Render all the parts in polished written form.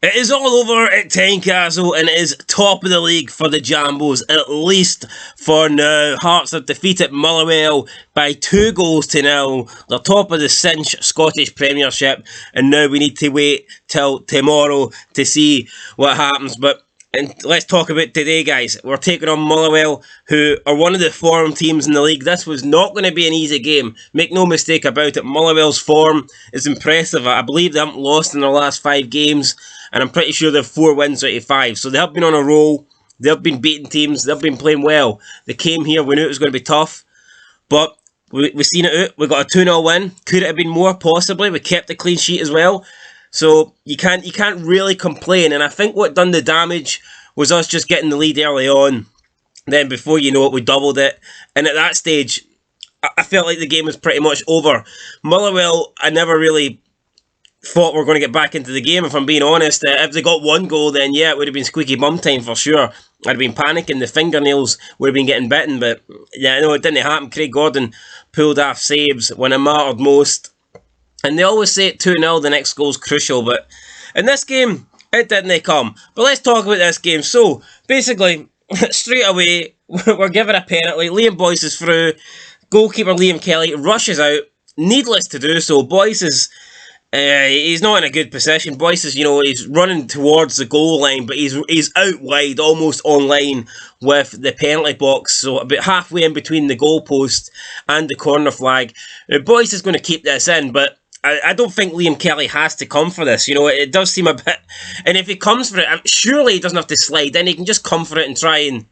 It is all over at Tynecastle and it is top of the league for the Jambos, at least for now. Hearts have defeated Motherwell by 2-0. They're top of the cinch Scottish Premiership, and now we need to wait till tomorrow to see what happens. And let's talk about today, guys. We're taking on Motherwell, who are one of the form teams in the league. This was not going to be an easy game. Make no mistake about it. Motherwell's form is impressive. I believe they haven't lost in their last 5 games, and I'm pretty sure they have 4 wins out of 5. So they have been on a roll. They have been beating teams. They've been playing well. They came here. We knew it was going to be tough, but we've seen it out. We got a 2-0 win. Could it have been more? Possibly. We kept the clean sheet as well. So you can't really complain, and I think what done the damage was us just getting the lead early on. Then before you know it, we doubled it, and at that stage, I felt like the game was pretty much over. Motherwell, I never really thought we were going to get back into the game, if I'm being honest. If they got 1 goal, then yeah, it would have been squeaky bum time for sure. I'd have been panicking, the fingernails would have been getting bitten, but yeah, no, it didn't happen. Craig Gordon pulled off saves when it mattered most. And they always say 2-0, the next goal's crucial, but in this game, it didn't come. But let's talk about this game. So, basically, straight away, we're given a penalty. Liam Boyce is through. Goalkeeper Liam Kelly rushes out. Needless to do so. Boyce is... he's not in a good position. Boyce is, he's running towards the goal line, but he's out wide, almost on line with the penalty box, so about halfway in between the goalpost and the corner flag. Now, Boyce is going to keep this in, but I don't think Liam Kelly has to come for this. It does seem a bit... And if he comes for it, surely he doesn't have to slide in. He can just come for it and try and,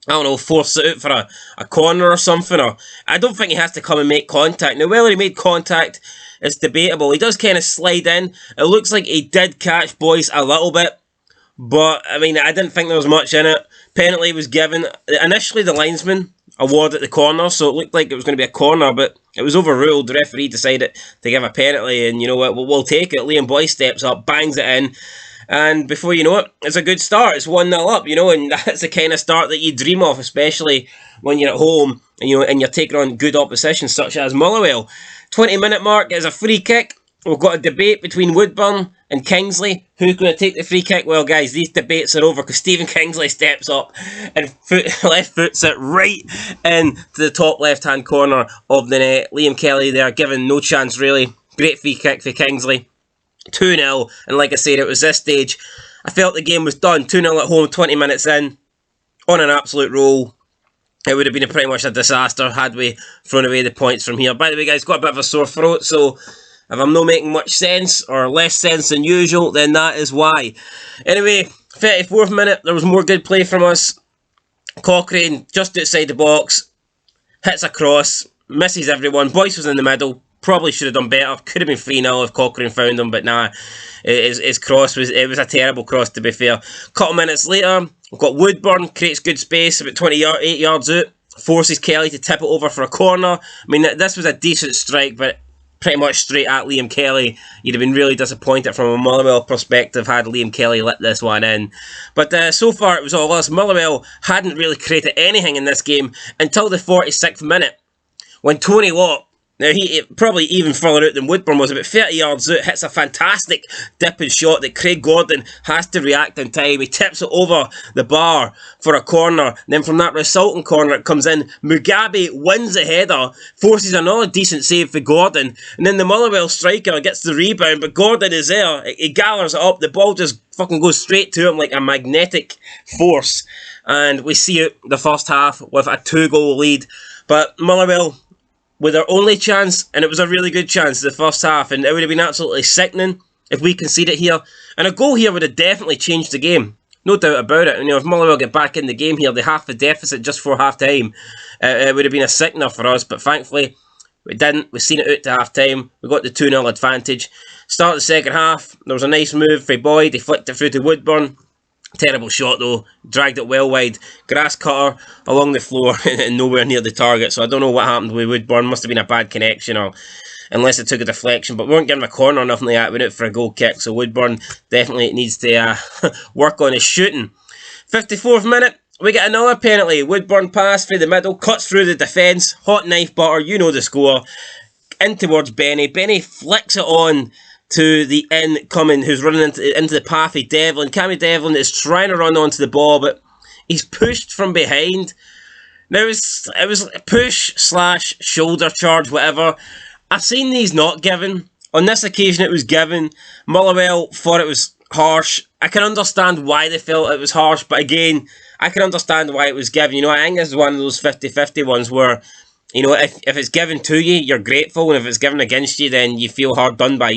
I don't know, force it out for a corner or something. Or I don't think he has to come and make contact. Now, whether he made contact, it's debatable. He does kind of slide in. It looks like he did catch Boyce a little bit. But, I mean, I didn't think there was much in it. Penalty was given. Initially, the linesman awarded the corner, so it looked like it was going to be a corner, but it was overruled. The referee decided to give a penalty, and you know what? We'll take it. Liam Boyce steps up, bangs it in, and before you know it, it's a good start. It's 1-0 up, and that's the kind of start that you dream of, especially when you're at home and you're taking on good opposition such as Motherwell. 20-minute mark is a free kick. We've got a debate between Woodburn and Kingsley. Who's going to take the free kick? Well, guys, these debates are over because Stephen Kingsley steps up and left foots it right into the top left-hand corner of the net. Liam Kelly there, given no chance, really. Great free kick for Kingsley. 2-0, and like I said, it was this stage. I felt the game was done. 2-0 at home, 20 minutes in, on an absolute roll. It would have been pretty much a disaster had we thrown away the points from here. By the way, guys, got a bit of a sore throat, so if I'm not making much sense, or less sense than usual, then that is why. Anyway, 34th minute, there was more good play from us. Cochrane, just outside the box, hits a cross, misses everyone. Boyce was in the middle, probably should have done better. Could have been 3-0 if Cochrane found him, but nah, his cross was a terrible cross, to be fair. Couple minutes later, we've got Woodburn, creates good space, about 28 yards out, forces Kelly to tip it over for a corner. I mean, this was a decent strike, but pretty much straight at Liam Kelly. You'd have been really disappointed from a Motherwell perspective had Liam Kelly let this one in. But so far it was all us. Motherwell hadn't really created anything in this game until the 46th minute, when Tony Watt, now he probably even further out than Woodburn was, about 30 yards out, hits a fantastic dipping shot that Craig Gordon has to react in time. He tips it over the bar for a corner. Then from that resulting corner it comes in. Mugabe wins the header, forces another decent save for Gordon, and then the Motherwell striker gets the rebound, but Gordon is there. He gathers it up. The ball just fucking goes straight to him like a magnetic force, and we see it the first half with a 2-goal lead. But Motherwell with their only chance, and it was a really good chance, the first half, and it would have been absolutely sickening if we conceded here. And a goal here would have definitely changed the game. No doubt about it. If Motherwell get back in the game here, they half the deficit just for half-time. It would have been a sickener for us, but thankfully, we didn't. We've seen it out to half-time. We got the 2-0 advantage. Start the second half, there was a nice move for Boyd. He flicked it through to Woodburn. Terrible shot though, dragged it well wide. Grass cutter along the floor and nowhere near the target, so I don't know what happened with Woodburn. Must have been a bad connection, or unless it took a deflection, but we weren't given a corner or nothing like that. We went out for a goal kick, so Woodburn definitely needs to work on his shooting. 54th minute, we get another penalty. Woodburn pass through the middle, cuts through the defence, hot knife butter, you know the score, in towards Benny. Benny flicks it on to the incoming, who's running into the path of Devlin. Cammy Devlin is trying to run onto the ball, but he's pushed from behind. Now, it was push / shoulder charge, whatever. I've seen these not given. On this occasion, it was given. Motherwell thought it was harsh. I can understand why they felt it was harsh, but again, I can understand why it was given. I think this is one of those 50-50 ones where, if it's given to you, you're grateful, and if it's given against you, then you feel hard done by,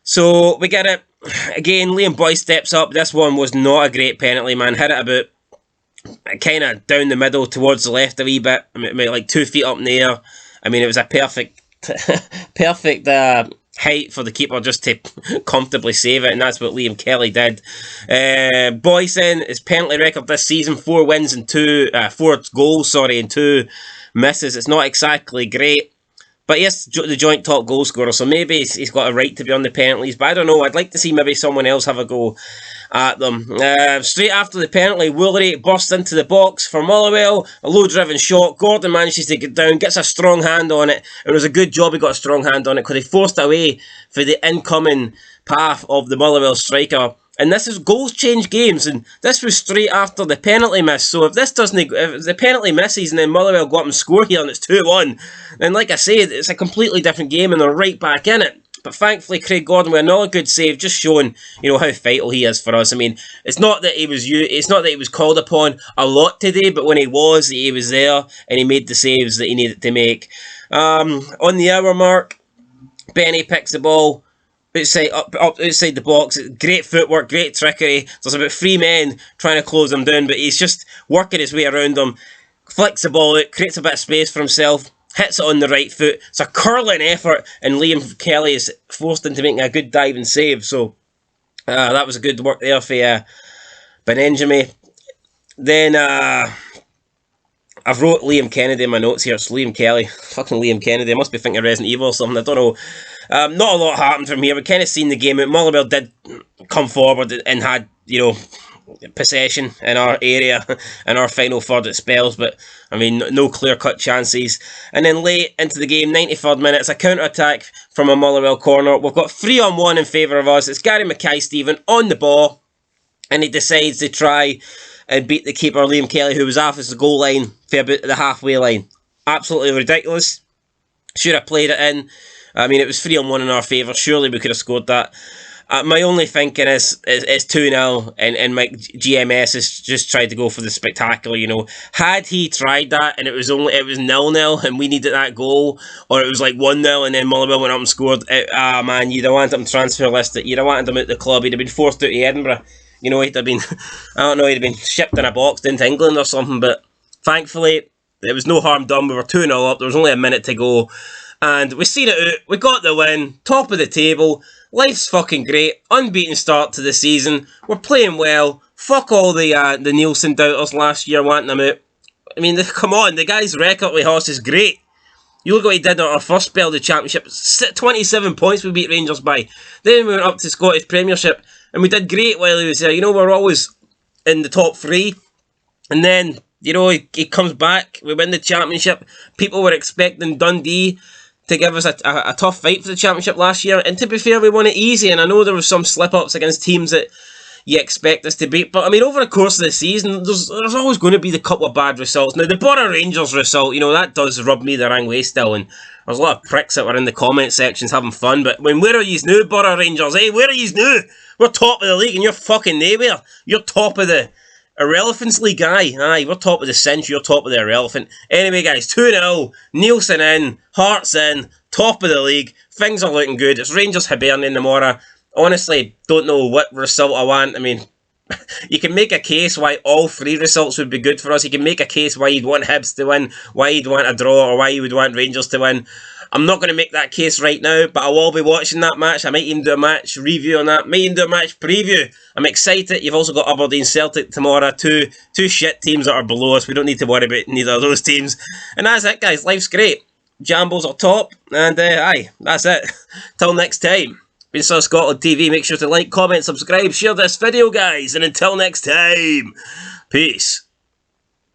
So, we get it. Again, Liam Boyce steps up. This one was not a great penalty, man. Hit it about kind of down the middle towards the left a wee bit. Like 2 feet up in the air. It was a perfect height for the keeper just to comfortably save it, and that's what Liam Kelly did. Boyce then, his penalty record this season, 4 wins and 4 goals, and 2 misses. It's not exactly great, but yes, the joint top goal scorer, so maybe he's got a right to be on the penalties, but I don't know, I'd like to see maybe someone else have a go at them. Straight after the penalty, Woolery bursts into the box for Motherwell, a low-driven shot. Gordon manages to get down, gets a strong hand on it. It was a good job he got a strong hand on it, because he forced away for the incoming path of the Motherwell striker. And this is goals change games, and this was straight after the penalty miss. So if the penalty misses and then Motherwell go up and score here and it's 2-1, then like I said, it's a completely different game and they're right back in it. But thankfully, Craig Gordon with another good save, just showing how vital he is for us. It's not that he was called upon a lot today, but when he was there and he made the saves that he needed to make. On the hour mark, Benny picks the ball up outside the box. Great footwork, great trickery. There's about 3 men trying to close him down, but he's just working his way around them. Flicks the ball out, creates a bit of space for himself, hits it on the right foot. It's a curling effort, and Liam Kelly is forced into making a good diving save. So that was a good work there for Benenjami. Then I've wrote Liam Kennedy in my notes here. It's Liam Kelly. Fucking Liam Kennedy. I must be thinking Resident Evil or something. I don't know. Not a lot happened from here. We kind of seen the game out. Motherwell did come forward and had, possession in our area, in our final third at spells, but, no clear-cut chances. And then late into the game, 93rd minute, it's a counter-attack from a Motherwell corner. We've got 3-on-1 in favour of us. It's Gary Mackay-Steven on the ball, and he decides to try and beat the keeper, Liam Kelly, who was off the goal line for about the halfway line. Absolutely ridiculous. Should have played it in. It was 3-on-1 in our favour. Surely we could have scored that. My only thinking is 2-0, and Mike GMS has just tried to go for the spectacular. Had he tried that and it was 0-0 and we needed that goal, or it was like 1-0 and then Motherwell went up and scored. Man, you'd have wanted him transfer listed. You'd have wanted him out the club. He'd have been forced out to Edinburgh. He'd have been, he'd have been shipped in a box into England or something. But thankfully, there was no harm done. We were 2-0 up. There was only a minute to go. And we seen it out. We got the win. Top of the table. Life's fucking great. Unbeaten start to the season. We're playing well. Fuck all the Nielsen doubters last year wanting them out. Come on. The guy's record with Horse is great. You look what he did at our first spell of the Championship. 27 points we beat Rangers by. Then we went up to Scottish Premiership. And we did great while he was there. We're always in the top 3. And then, he comes back. We win the Championship. People were expecting Dundee to give us a tough fight for the Championship last year, and to be fair, we won it easy, and I know there was some slip-ups against teams that you expect us to beat, but over the course of the season, there's always going to be the couple of bad results. Now, the Borough Rangers result, that does rub me the wrong way still, and there's a lot of pricks that were in the comment sections having fun, but where are yous now, Borough Rangers, where are yous now? We're top of the league, and you're fucking nowhere. You're top of the Irrelevance League, aye, we're top of the cinch, you're top of the irrelevant. Anyway, guys, 2-0, Nielsen in, Hearts in, top of the league, things are looking good. It's Rangers Hibernian tomorrow. Honestly, don't know what result I want. You can make a case why all 3 results would be good for us. You can make a case why you'd want Hibs to win, why you'd want a draw, or why you would want Rangers to win. I'm not going to make that case right now, but I will be watching that match. I might even do a match review on that. Might even do a match preview. I'm excited. You've also got Aberdeen Celtic tomorrow. Two shit teams that are below us. We don't need to worry about neither of those teams. And that's it, guys. Life's great. Jambos are top. And aye, that's it. Till next time. Been South Scotland TV. Make sure to like, comment, subscribe, share this video, guys. And until next time, peace.